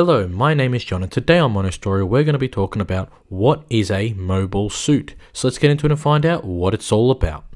Hello, my name is John and today on Monostory we're going to be talking about what is a mobile suit. So let's get into it and find out what it's all about.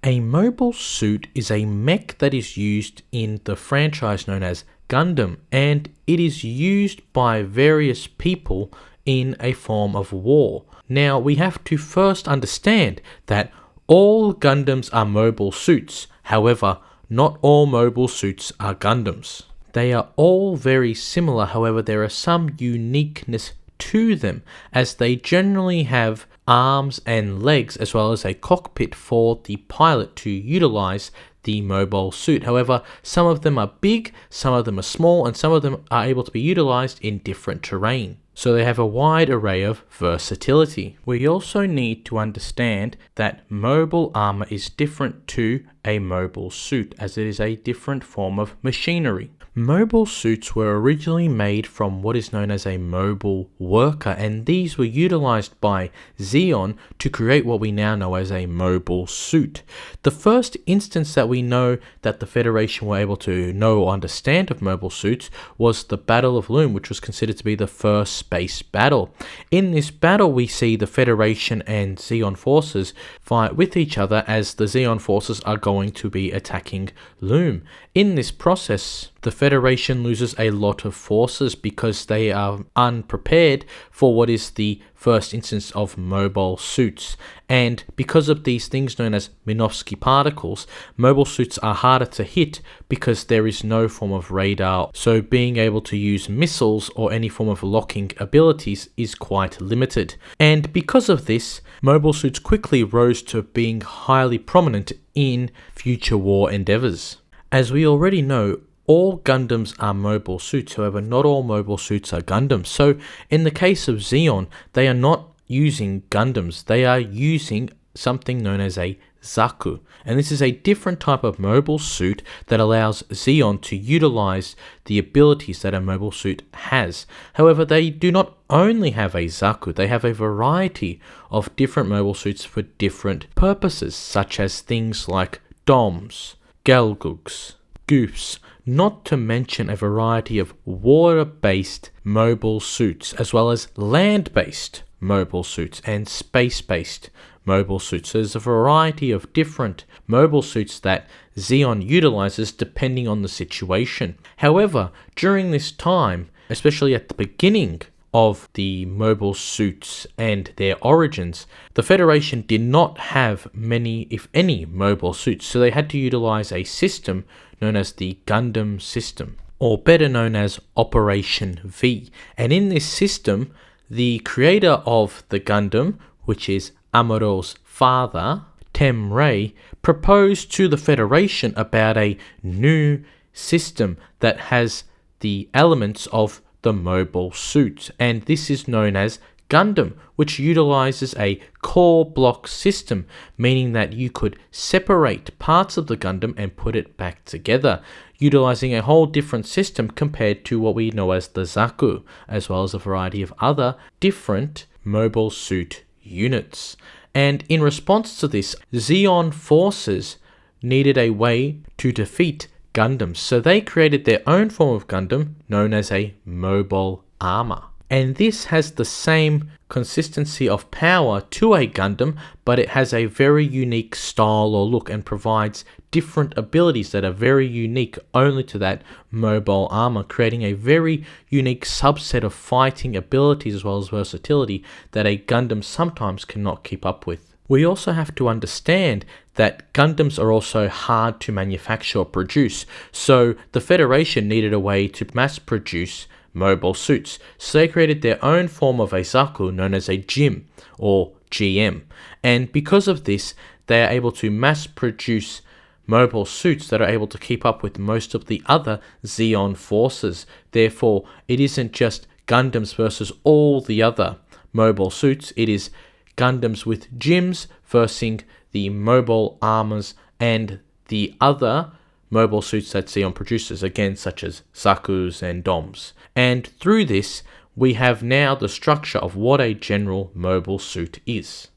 A mobile suit is a mech that is used in the franchise known as Gundam, and it is used by various people in a form of war. Now we have to first understand that all Gundams are mobile suits, however not all mobile suits are Gundams. They are all very similar, however there are some uniqueness to them as they generally have arms and legs as well as a cockpit for the pilot to utilize the mobile suit. However, some of them are big, some of them are small, and some of them are able to be utilized in different terrain. So they have a wide array of versatility. We also need to understand that mobile armor is different to a mobile suit as it is a different form of machinery. Mobile suits were originally made from what is known as a mobile worker, and these were utilized by Zeon to create what we now know as a mobile suit. The first instance that we know that the Federation were able to know or understand of mobile suits was the Battle of Loom, which was considered to be the first space battle. In this battle we see the Federation and Zeon forces fight with each other as the Zeon forces are going to be attacking Loom. In this process, the Federation loses a lot of forces because they are unprepared for what is the first instance of mobile suits. And because of these things known as Minovsky particles, mobile suits are harder to hit because there is no form of radar. So being able to use missiles or any form of locking abilities is quite limited. And because of this, mobile suits quickly rose to being highly prominent in future war endeavors. As we already know, all Gundams are mobile suits, however not all mobile suits are Gundams. So in the case of Zeon, they are not using Gundams, they are using something known as a Zaku. And this is a different type of mobile suit that allows Zeon to utilize the abilities that a mobile suit has. However, they do not only have a Zaku, they have a variety of different mobile suits for different purposes, such as things like DOMs, Gelgugs, Goofs, not to mention a variety of water-based mobile suits, as well as land-based mobile suits and space-based mobile suits. So there's a variety of different mobile suits that Zeon utilizes depending on the situation. However, during this time, especially at the beginning of the mobile suits and their origins, the Federation did not have many, if any, mobile suits, so they had to utilize a system known as the Gundam system, or better known as Operation V. And in this system, the creator of the Gundam, which is Amuro's father, Tem-Ray, proposed to the Federation about a new system that has the elements of the mobile suit, and this is known as Gundam, which utilizes a core block system, meaning that you could separate parts of the Gundam and put it back together, utilizing a whole different system compared to what we know as the Zaku, as well as a variety of other different mobile suit units. And in response to this, Zeon forces needed a way to defeat Gundams, so they created their own form of Gundam known as a mobile armor. And this has the same consistency of power to a Gundam, but it has a very unique style or look and provides different abilities that are very unique only to that mobile armor, creating a very unique subset of fighting abilities as well as versatility that a Gundam sometimes cannot keep up with. We also have to understand that Gundams are also hard to manufacture or produce, so the Federation needed a way to mass produce mobile suits. So they created their own form of a Zaku known as a GM or GM. And because of this, they are able to mass produce mobile suits that are able to keep up with most of the other Zeon forces. Therefore, it isn't just Gundams versus all the other mobile suits, it is Gundams with GMs versus the mobile armors and the other mobile suits that Zeon produces, again such as Zakus and DOMs. And through this, we have now the structure of what a general mobile suit is.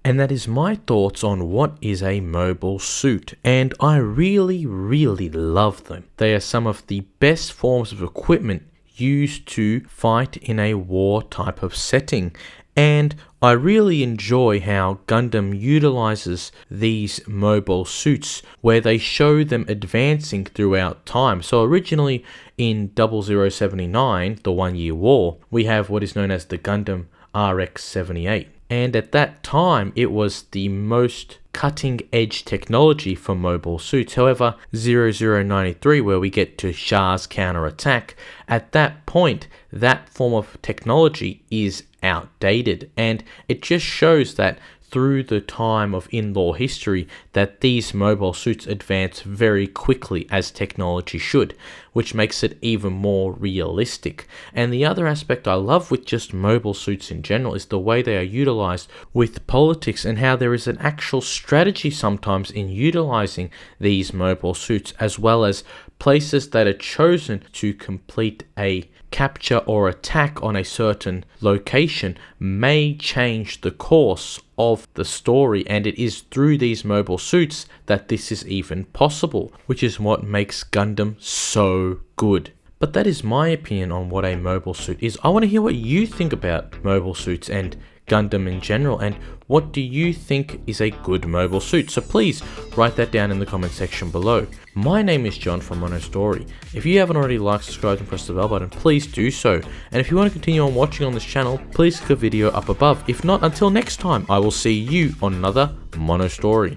And that is my thoughts on what is a mobile suit, and I really love them. They are some of the best forms of equipment used to fight in a war type of setting, and I really enjoy how Gundam utilizes these mobile suits where they show them advancing throughout time. So originally in 0079, the 1 Year War, we have what is known as the Gundam RX-78. And at that time, it was the most cutting edge technology for mobile suits. However, 0093, where we get to Shah's counterattack, at that point, that form of technology is outdated. And it just shows that through the time of in-law history that these mobile suits advance very quickly as technology should, which makes it even more realistic. And the other aspect I love with just mobile suits in general is the way they are utilized with politics, and how there is an actual strategy sometimes in utilizing these mobile suits, as well as places that are chosen to complete a capture or attack on a certain location may change the course of the story, and it is through these mobile suits that this is even possible, which is what makes Gundam so good. But that is my opinion on what a mobile suit is. I want to hear what you think about mobile suits and Gundam in general, and what do you think is a good mobile suit? So please write that down in the comment section below. My name is John from Mono Story. If you haven't already liked, subscribed and pressed the bell button, please do so. And if you want to continue on watching on this channel, please click the video up above. If not, until next time, I will see you on another Mono Story.